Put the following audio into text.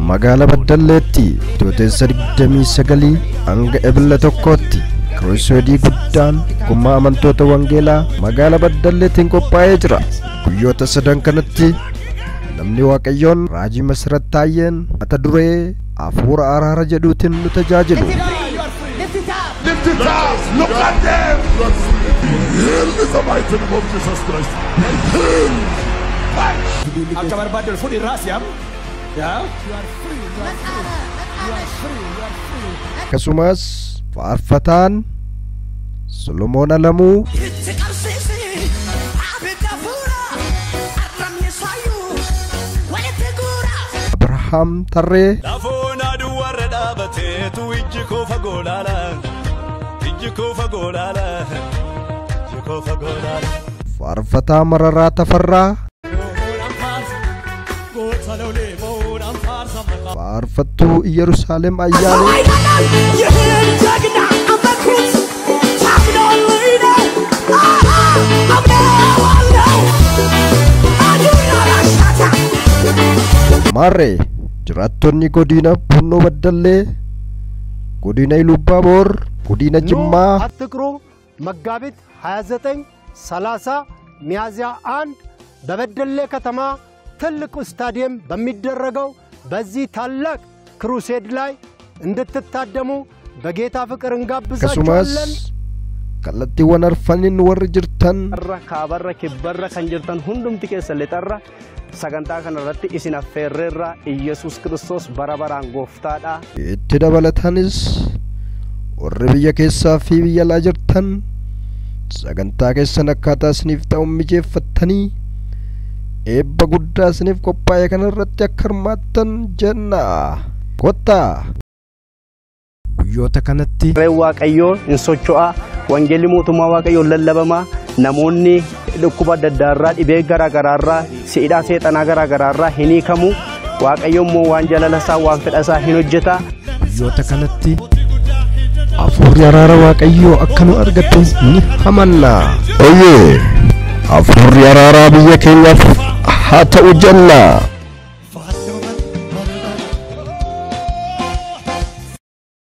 magaalaa Baddalleetti Tootessa 29 hanga Ebla tokkotti Kiruuseedii guddaan gummaa amantoota wangeelaa magaalaa Baddalleettiin qophaa'ee jira. Guyyoota sadan kanatti namni Waaqayyoon raajii Masrat Taayyeen mata duree hafuura araara jedhuutiin nu tajaajilu. Lift it up! Look at them! Heal in the mighty name of Jesus Christ. Heal! Akka barbaaddu fuudhi raasiyam. Akkasumas faarfataan Solomoon Alamuu Abrahaam Tarree faarfataa Mararaa Tafarraa faarfattuu Yerusaalem Ayyaanee Maarree jiraattonni godina Bunnoo Baddallee godina Ilubaaboor godina Jimmaa አትቅሩ መጋቢት 29 30 ሚያዝያ 1 በበደሌ ከተማ ትልቁ ስታዲየም በሚደረገው በዚህ ታላቅ ክሩሴድ ላይ እንድትታደሙ በጌታ ፍቅር እንጋብዛችኋለን። kalatti wanarfanin warri jirtan ካበረ ከበረ ከንጅርተን ሁንዱም ትከሰለ ተራ sagantaa kana irratti isin affeerreerra ኢየሱስ ክርስቶስ በረበራን ጎፍታዳ itti dabalatanis warri biyya keessaa fi biyya alaa jirtan sagantaa keessan akkaataa isiniif ta'u mijeeffattanii eebba guddaa isiniif qophaa'e kana irratti akka hirmaattan jenna. Kottaa guyyoota kanatti waaqayyoo insocho'a wangeelli mootummaa waaqayyoo lallabamaa namoonni dhukkuba daddaarraa dhibee garaagaraarraa siidhaa seexanaa garaagaraarraa hin hiikamu waaqayyoon moo waan jalalasaa waan fedhasaa hin hojjeta. Guyyoota kanatti hafuurri araara waaqayyoo akka nu argatu ni amanna. Hafuurri araaraa biyya keenyaaf haa ta'u jenna.